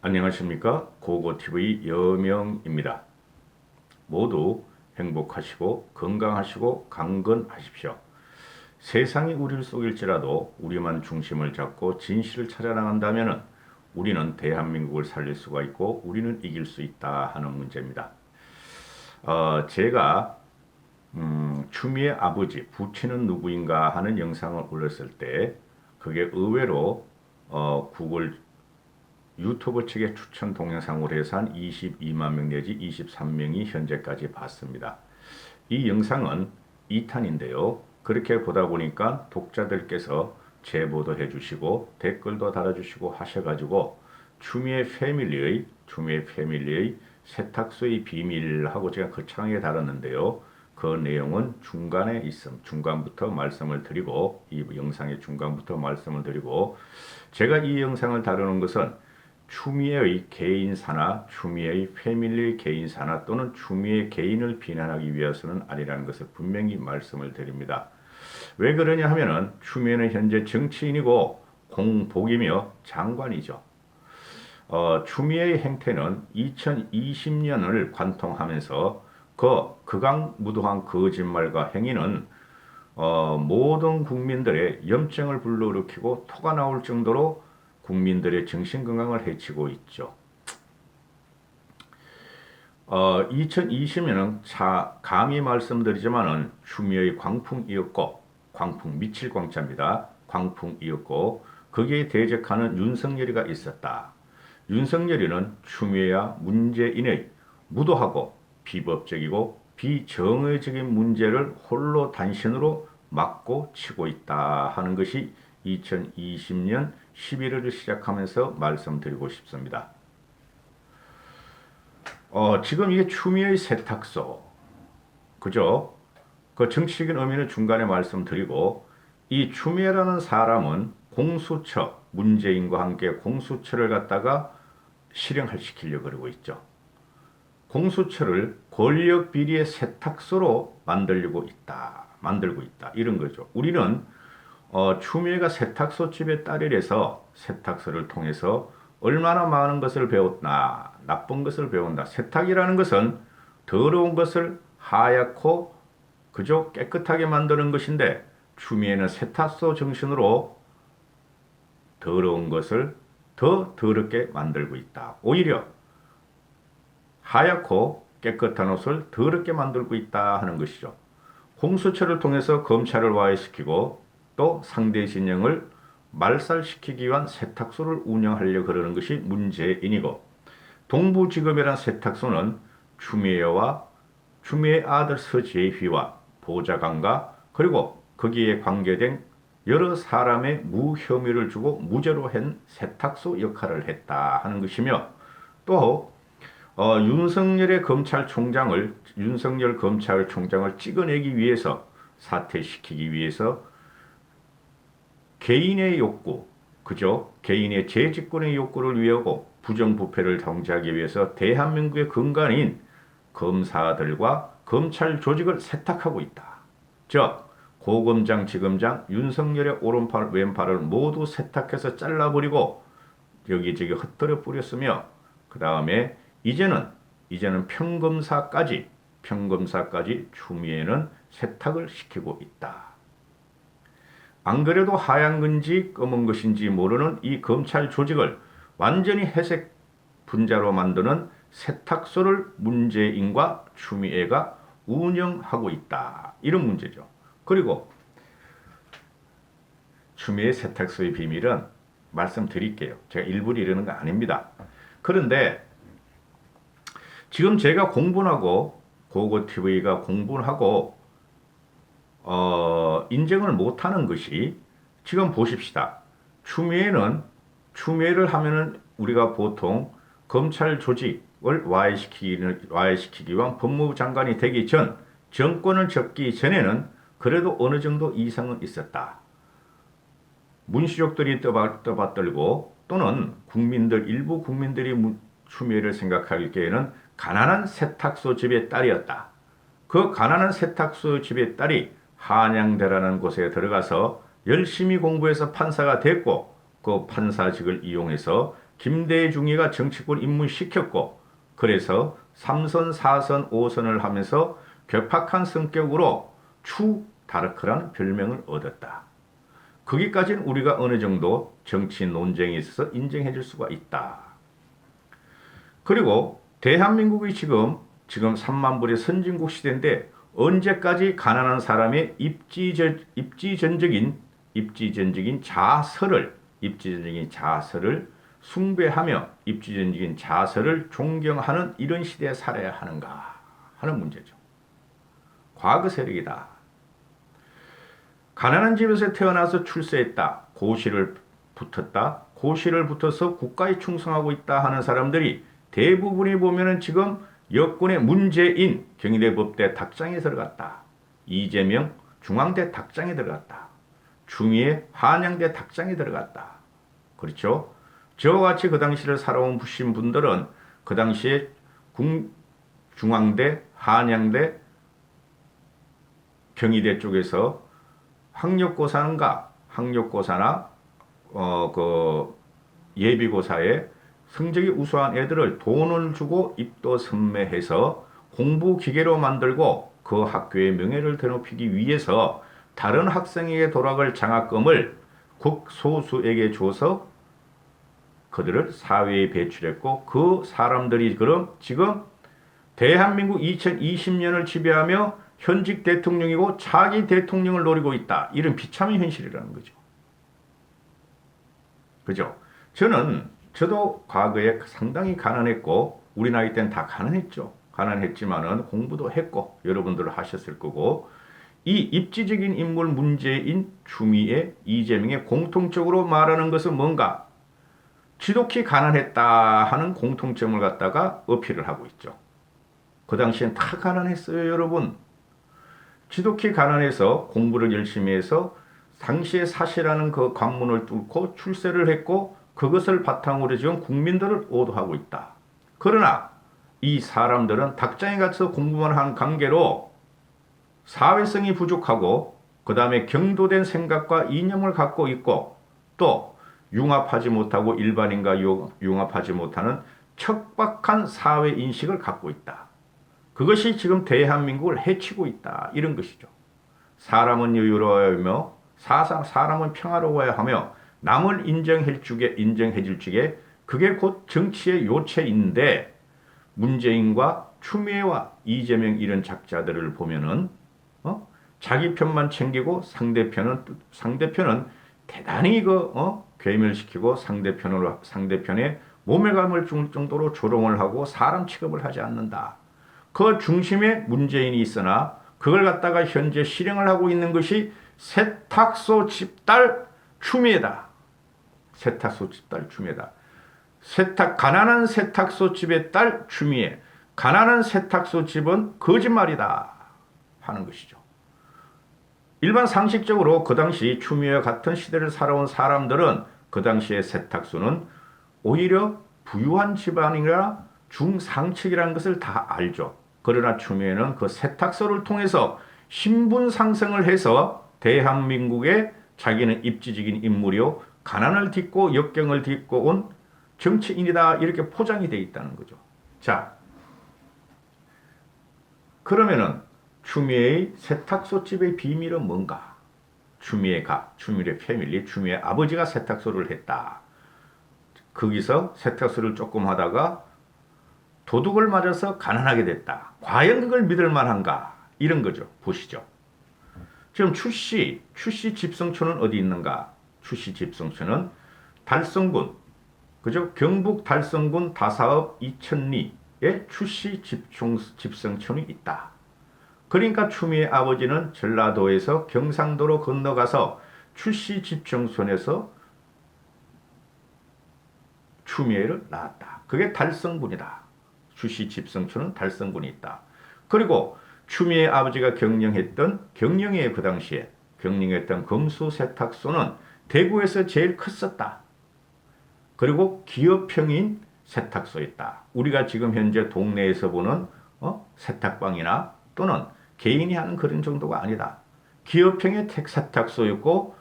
안녕하십니까? 고고TV 여명입니다. 모두 행복하시고 건강하시고 강건하십시오. 세상이 우리를 속일지라도 우리만 중심을 잡고 진실을 찾아나간다면 우리는 대한민국을 살릴 수가 있고 우리는 이길 수 있다 하는 문제입니다. 제가 추미애 아버지 부친은 누구인가 하는 영상을 올렸을 때 그게 의외로 구글 유튜브 측의 추천 동영상으로 해서 한 22만 명 내지 23명이 현재까지 봤습니다. 이 영상은 2탄인데요. 그렇게 보다 보니까 독자들께서 제보도 해주시고 댓글도 달아주시고 하셔가지고 추미애 패밀리의 세탁소의 비밀하고 제가 거창하게 다뤘는데요. 그 내용은 중간부터 말씀을 드리고 이 영상의 중간부터 말씀을 드리고 제가 이 영상을 다루는 것은 추미애의 개인사나 추미애의 패밀리의 개인사나 또는 추미애 개인을 비난하기 위해서는 아니라는 것을 분명히 말씀을 드립니다. 왜 그러냐 하면은 추미애는 현재 정치인이고 공복이며 장관이죠. 추미애의 행태는 2020년을 관통하면서 극악무도한 거짓말과 행위는 모든 국민들의 염증을 불러일으키고 토가 나올 정도로 국민들의 정신건강을 해치고 있죠. 2020년은 감히 말씀드리지만은 추미애의 광풍이었고 광풍 미칠 광자입니다. 광풍이었고 거기에 대적하는 윤석열이가 있었다. 윤석열이는 추미애와 문재인의 무도하고 비법적이고 비정의적인 문제를 홀로 단신으로 막고 치고 있다 하는 것이 2020년 11월을 시작하면서 말씀드리고 싶습니다. 지금 이게 추미애의 세탁소, 그죠? 그 정치적인 의미는 중간에 말씀드리고 이 추미애라는 사람은 공수처, 문재인과 함께 공수처를 갖다가 실행시키려고 그러고 있죠. 공수처를 권력 비리의 세탁소로 만들고 있다. 이런 거죠. 우리는 추미애가 세탁소 집의 딸이라서 세탁소를 통해서 얼마나 많은 것을 배웠나, 나쁜 것을 배운다. 세탁이라는 것은 더러운 것을 하얗고 그저 깨끗하게 만드는 것인데 추미애는 세탁소 정신으로 더러운 것을 더 더럽게 만들고 있다. 오히려 하얗고 깨끗한 옷을 더럽게 만들고 있다 하는 것이죠. 공수처를 통해서 검찰을 와해시키고 또 상대 진영을 말살시키기 위한 세탁소를 운영하려고 그러는 것이 문재인이고 동부지검이라는 세탁소는 추미애 아들 서재휘와 보좌관과 그리고 거기에 관계된 여러 사람의 무혐의를 주고 무죄로 한 세탁소 역할을 했다 하는 것이며 또 윤석열 검찰총장을 찍어내기 위해서 사퇴시키기 위해서 개인의 욕구, 그죠? 개인의 재집권의 욕구를 위하고 부정부패를 정지하기 위해서 대한민국의 근간인 검사들과 검찰 조직을 세탁하고 있다. 즉 고검장, 지검장, 윤석열의 오른팔, 왼팔을 모두 세탁해서 잘라버리고 여기저기 흩뜨려 뿌렸으며 그 다음에 이제는 평검사까지 추미애는 세탁을 시키고 있다. 안 그래도 하얀 건지 검은 것인지 모르는 이 검찰 조직을 완전히 회색 분자로 만드는 세탁소를 문재인과 추미애가 운영하고 있다. 이런 문제죠. 그리고 추미애 세탁소의 비밀은 말씀드릴게요. 제가 일부러 이러는 거 아닙니다. 그런데 지금 제가 공분하고 고고TV가 공분하고 인정을 못하는 것이 지금 보십시다. 추미애를 하면은 우리가 보통 검찰 조직을 와해시키기 위한 법무부 장관이 되기 전 정권을 접기 전에는 그래도 어느 정도 이상은 있었다. 문시족들이 떠받들고 또는 일부 국민들이 추미애를 생각하기에는 가난한 세탁소 집의 딸이었다. 그 가난한 세탁소 집의 딸이 한양대라는 곳에 들어가서 열심히 공부해서 판사가 됐고 그 판사직을 이용해서 김대중이가 정치권 입문시켰고 그래서 3선, 4선, 5선을 하면서 괴팍한 성격으로 추다르크라는 별명을 얻었다. 거기까지는 우리가 어느 정도 정치 논쟁에 있어서 인정해 줄 수가 있다. 그리고 대한민국이 지금 3만 불의 선진국 시대인데 언제까지 가난한 사람의 입지전적인 자아설을 숭배하며 입지전적인 자아설을 존경하는 이런 시대에 살아야 하는가 하는 문제죠. 과거 세력이다. 가난한 집에서 태어나서 출세했다. 고시를 붙어서 국가에 충성하고 있다 하는 사람들이 대부분이 보면은 지금 여권의 문재인 경희대법대 닭장에 들어갔다. 이재명 중앙대 닭장에 들어갔다. 추미애 한양대 닭장에 들어갔다. 그렇죠? 저와 같이 그 당시를 살아온 분들은 그 당시에 중앙대, 한양대, 경희대 쪽에서 학력고사나 예비고사에 성적이 우수한 애들을 돈을 주고 입도 선매해서 공부 기계로 만들고 그 학교의 명예를 더높이기 위해서 다른 학생에게 돌아갈 장학금을 극소수에게 줘서 그들을 사회에 배출했고 그 사람들이 그럼 지금 대한민국 2020년을 지배하며 현직 대통령이고 차기 대통령을 노리고 있다. 이런 비참한 현실이라는 거죠. 그죠? 저도 과거에 상당히 가난했고 우리 나이 때는 다 가난했죠. 가난했지만은 공부도 했고 여러분들 하셨을 거고 이 입지적인 인물 문재인, 추미애, 이재명의 공통적으로 말하는 것은 뭔가 지독히 가난했다 하는 공통점을 갖다가 어필을 하고 있죠. 그 당시엔 다 가난했어요, 여러분. 지독히 가난해서 공부를 열심히 해서 당시에 사시라는 그 관문을 뚫고 출세를 했고 그것을 바탕으로 지금 국민들을 오도하고 있다. 그러나 이 사람들은 닭장에 갇혀서 공부만 한 관계로 사회성이 부족하고 그 다음에 경도된 생각과 이념을 갖고 있고 또 융합하지 못하고 일반인과 융합하지 못하는 척박한 사회인식을 갖고 있다. 그것이 지금 대한민국을 해치고 있다. 이런 것이죠. 사람은 여유로워야 하며 사람은 평화로워야 하며 남을 인정해 줄 적에 그게 곧 정치의 요체인데 문재인과 추미애와 이재명 이런 작자들을 보면은 자기 편만 챙기고 상대편은 대단히 괴멸시키고 상대편의 모멸감을 줄 정도로 조롱을 하고 사람 취급을 하지 않는다. 그 중심에 문재인이 있으나 그걸 갖다가 현재 실행을 하고 있는 것이 세탁소 집딸 추미애다. 세탁소 집딸 추미애다. 가난한 세탁소 집의 딸 추미애. 가난한 세탁소 집은 거짓말이다 하는 것이죠. 일반 상식적으로 그 당시 추미애와 같은 시대를 살아온 사람들은 그 당시의 세탁소는 오히려 부유한 집안이라 중상층이라는 것을 다 알죠. 그러나 추미애는 그 세탁소를 통해서 신분 상승을 해서 대한민국에 자기는 입지적인 인물이요 가난을 딛고 역경을 딛고 온 정치인이다 이렇게 포장이 되어 있다는 거죠. 자, 그러면은 추미애의 세탁소 집의 비밀은 뭔가? 추미애 패밀리, 추미애 아버지가 세탁소를 했다. 거기서 세탁소를 조금 하다가 도둑을 맞아서 가난하게 됐다. 과연 그걸 믿을 만한가? 이런 거죠. 보시죠. 지금 추씨 집성촌은 어디 있는가? 추씨 집성촌은 달성군, 그죠? 경북 달성군 다사읍 이천리에 추씨 집성촌이 있다. 그러니까 추미애 아버지는 전라도에서 경상도로 건너가서 추씨 집성촌에서 추미애를 낳았다. 그게 달성군이다. 추씨 집성촌은 달성군이 있다. 그리고 추미애 아버지가 경영에 그 당시에 경영했던 금수세탁소는 대구에서 제일 컸었다. 그리고 기업형인 세탁소였다. 우리가 지금 현재 동네에서 보는 세탁방이나 또는 개인이 하는 그런 정도가 아니다. 기업형의 세탁소였고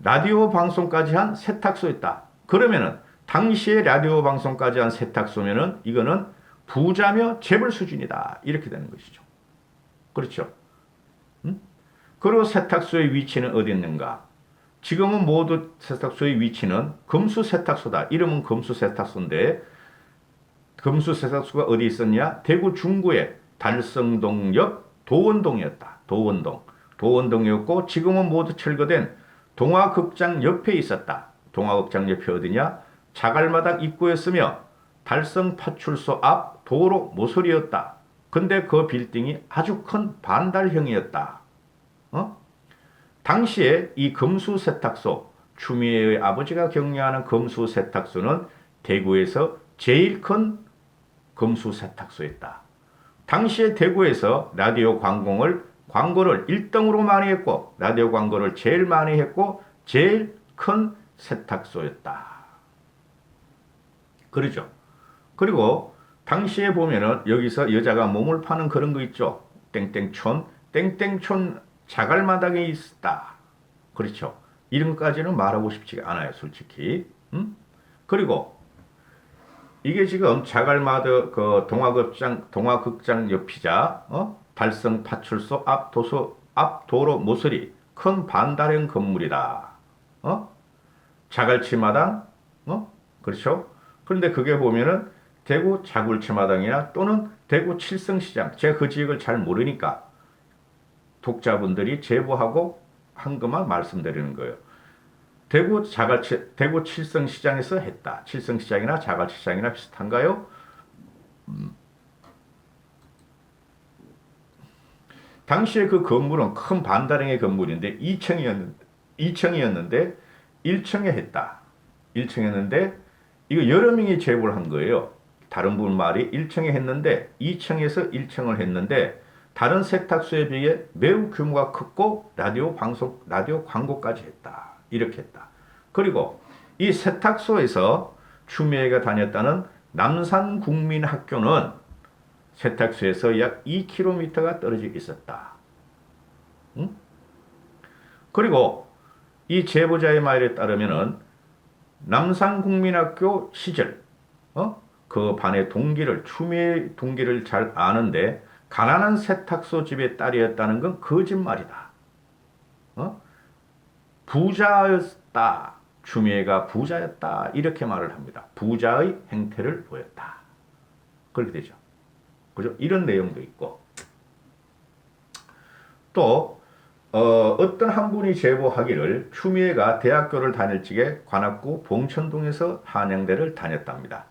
라디오 방송까지 한 세탁소였다. 그러면은 당시에 라디오 방송까지 한 세탁소면은 이거는 부자며 재벌 수준이다. 이렇게 되는 것이죠. 그렇죠. 음? 그리고 세탁소의 위치는 어디 있는가? 지금은 모두 세탁소의 위치는 금수 세탁소다. 이름은 금수 세탁소인데 금수 세탁소가 어디 있었냐? 대구 중구의 달성동 옆 도원동이었다. 도원동이었고 지금은 모두 철거된 동화극장 옆에 있었다. 동화극장 옆에 어디냐? 자갈마당 입구였으며 달성 파출소 앞 도로 모서리였다. 근데 그 빌딩이 아주 큰 반달형이었다. 당시에 이 금수 세탁소, 추미애의 아버지가 경영하는 금수 세탁소는 대구에서 제일 큰 금수 세탁소였다. 당시에 대구에서 라디오 광고를 1등으로 많이 했고 라디오 광고를 제일 많이 했고 제일 큰 세탁소였다. 그러죠. 그리고 당시에 보면은 여기서 여자가 몸을 파는 그런 거 있죠. 땡땡촌 자갈마당에 있었다. 그렇죠. 이런 것까지는 말하고 싶지가 않아요, 솔직히. 그리고 이게 지금 자갈마당 그 동화극장 옆이자 달성 파출소 앞 도로 모서리 큰 반달형 건물이다. 자갈치마당, 그렇죠. 그런데 그게 보면은 대구 자굴치마당이나 또는 대구 칠성시장. 제가 그 지역을 잘 모르니까 독자분들이 제보하고 한 것만 말씀드리는 거예요. 대구 칠성시장에서 했다. 칠성시장이나 자갈시장이나 비슷한가요? 당시에 그 건물은 큰 반다랭의 건물인데 2층이었는데 1층에 했다. 1층이었는데 이거 여러 명이 제보를 한 거예요. 다른 분 말이 1층에 했는데 2층에서 1층을 했는데 다른 세탁소에 비해 매우 규모가 컸고 라디오 광고까지 했다. 이렇게 했다. 그리고 이 세탁소에서 추미애가 다녔다는 남산국민학교는 세탁소에서 약 2km가 떨어져 있었다. 그리고 이 제보자의 말에 따르면은 남산국민학교 시절, 그 반의 추미애 동기를 잘 아는데 가난한 세탁소 집의 딸이었다는 건 거짓말이다. 부자였다. 추미애가 부자였다. 이렇게 말을 합니다. 부자의 행태를 보였다. 그렇게 되죠. 그죠? 이런 내용도 있고. 또, 어떤 한 분이 제보하기를 추미애가 대학교를 다닐 적에 관악구 봉천동에서 한양대를 다녔답니다.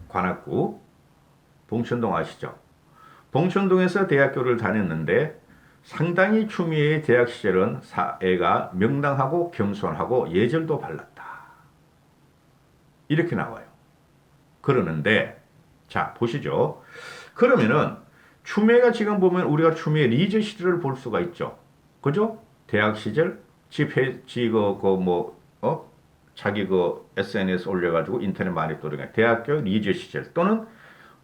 관악구, 봉천동 아시죠? 봉천동에서 대학교를 다녔는데 상당히 추미애의 대학 시절은 애가 명랑하고 겸손하고 예절도 발랐다. 이렇게 나와요. 그러는데 자 보시죠. 그러면은 추미애가 지금 보면 우리가 추미애 리저 시절을 볼 수가 있죠. 그죠? 대학 시절 자기 SNS 올려가지고 인터넷 많이 떠오르게 대학교 리저 시절 또는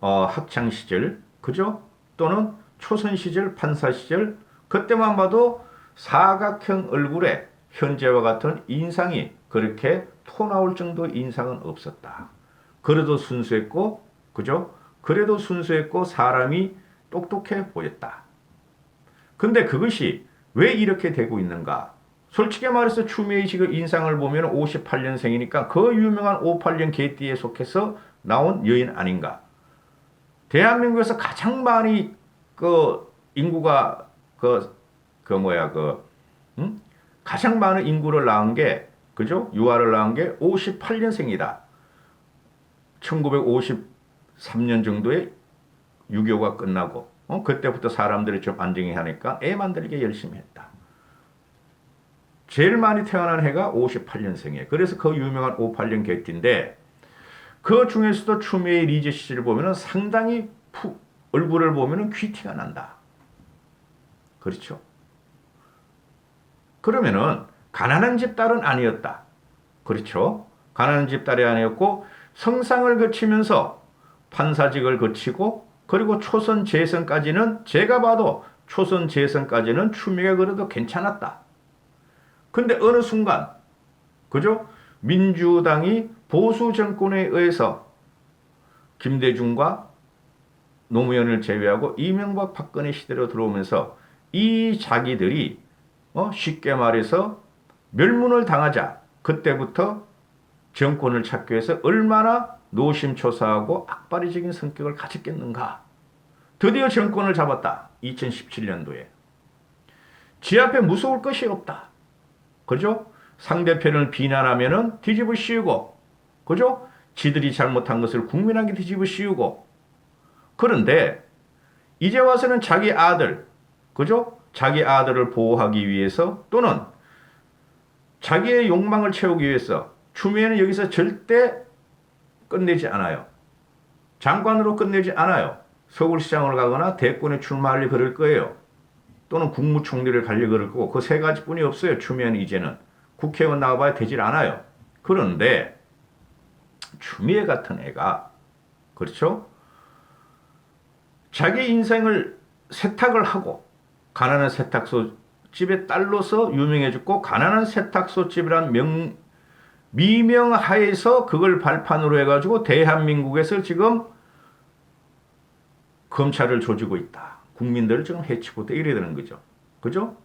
학창 시절, 그죠? 또는 초선 시절, 판사 시절, 그때만 봐도 사각형 얼굴에 현재와 같은 인상이 그렇게 토 나올 정도의 인상은 없었다. 그래도 순수했고, 그죠? 그래도 순수했고 사람이 똑똑해 보였다. 근데 그것이 왜 이렇게 되고 있는가? 솔직히 말해서 추미애 지금 인상을 보면 58년생이니까 그 유명한 58년 개띠에 속해서 나온 여인 아닌가? 대한민국에서 가장 많이 인구가 가장 많은 인구를 낳은 게 그죠? 유아를 낳은 게 58년생이다. 1953년 정도에 6.25가 끝나고 그때부터 사람들이 좀 안정이 하니까 애 만들기 열심히 했다. 제일 많이 태어난 해가 58년생이에요. 그래서 그 유명한 58년 개띠인데 그 중에서도 추미애 리저 시절을 보면 상당히 얼굴을 보면 퀴티가 난다. 그렇죠? 그러면은 가난한 집 딸은 아니었다. 그렇죠? 가난한 집 딸이 아니었고 성상을 거치면서 판사직을 거치고 그리고 초선 재선까지는 제가 봐도 초선 재선까지는 추미애가 그래도 괜찮았다. 근데 어느 순간 그죠? 민주당이 보수 정권에 의해서 김대중과 노무현을 제외하고 이명박 박근혜 시대로 들어오면서 이 자기들이 쉽게 말해서 멸문을 당하자 그때부터 정권을 찾기 위해서 얼마나 노심초사하고 악바리적인 성격을 가졌겠는가. 드디어 정권을 잡았다. 2017년도에. 지 앞에 무서울 것이 없다. 그죠? 상대편을 비난하면은 뒤집어 씌우고, 그죠? 지들이 잘못한 것을 국민에게 뒤집어 씌우고. 그런데 이제 와서는 자기 아들, 그죠? 자기 아들을 보호하기 위해서 또는 자기의 욕망을 채우기 위해서 추미애는 여기서 절대 끝내지 않아요. 장관으로 끝내지 않아요. 서울시장으로 가거나 대권에 출마하려 그럴 거예요. 또는 국무총리를 가려 그럴 거고 그 세 가지뿐이 없어요. 추미애는 이제는. 국회의원 나와봐야 되질 않아요. 그런데 추미애 같은 애가 그렇죠? 자기 인생을 세탁을 하고 가난한 세탁소 집의 딸로서 유명해졌고 가난한 세탁소 집이란 미명하에서 그걸 발판으로 해가지고 대한민국에서 지금 검찰을 조지고 있다. 국민들을 지금 해치고 있다. 이래야 되는 거죠. 그죠?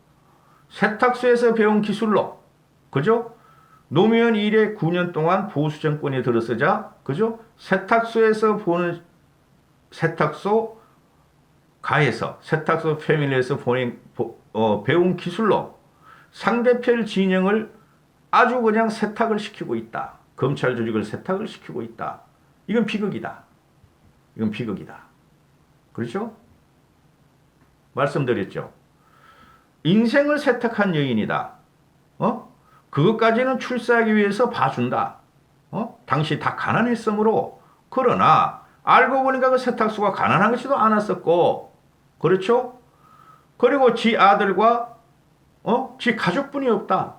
세탁소에서 배운 기술로, 그죠? 노무현 이래 9년 동안 보수 정권이 들어서자, 그죠? 세탁소에서 보는 세탁소 가에서, 세탁소 패밀리에서 배운 기술로 상대편 진영을 아주 그냥 세탁을 시키고 있다. 검찰 조직을 세탁을 시키고 있다. 이건 비극이다. 이건 비극이다. 그렇죠? 말씀드렸죠. 인생을 세탁한 여인이다. 그것까지는 출세하기 위해서 봐준다. 당시 다 가난했으므로. 그러나 알고 보니까 그 세탁소가 가난한 것이도 않았었고, 그렇죠? 그리고 지 아들과 지 가족뿐이 없다.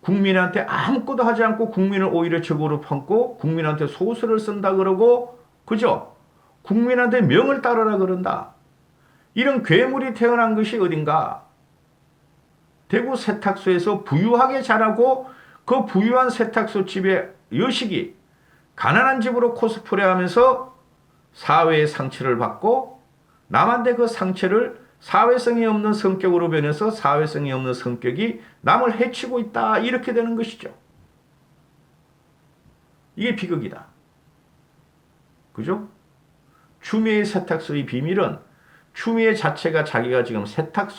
국민한테 아무것도 하지 않고 국민을 오히려 적으로 삼고 국민한테 소설을 쓴다 그러고, 그죠? 국민한테 명을 따르라 그런다. 이런 괴물이 태어난 것이 어딘가? 대구 세탁소에서 부유하게 자라고 그 부유한 세탁소 집의 여식이 가난한 집으로 코스프레하면서 사회의 상처를 받고 남한테 그 상처를 사회성이 없는 성격으로 변해서 사회성이 없는 성격이 남을 해치고 있다. 이렇게 되는 것이죠. 이게 비극이다. 그죠? 추미애 세탁소의 비밀은 추미애 자체가 자기가 지금 세탁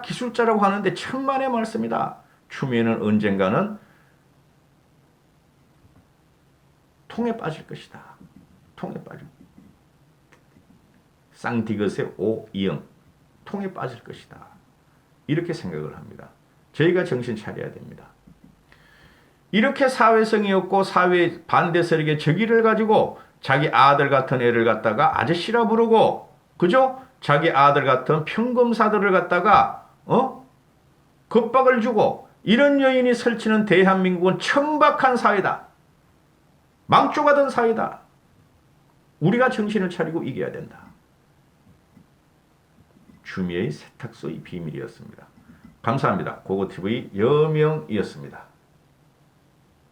기술자라고 하는데 천만의 말씀이다. 추미애는 언젠가는 통에 빠질 것이다. 통에 빠질. 쌍디귿의 오이영. 통에 빠질 것이다. 이렇게 생각을 합니다. 저희가 정신 차려야 됩니다. 이렇게 사회성이 없고 사회 반대 세력의 적의를 가지고 자기 아들 같은 애를 갖다가 아저씨라 부르고, 그죠? 자기 아들 같은 평검사들을 갖다가 겁박을 주고 이런 여인이 설치는 대한민국은 천박한 사회다. 망조가 된 사회다. 우리가 정신을 차리고 이겨야 된다. 추미애의 세탁소의 비밀이었습니다. 감사합니다. 고고TV 여명이었습니다.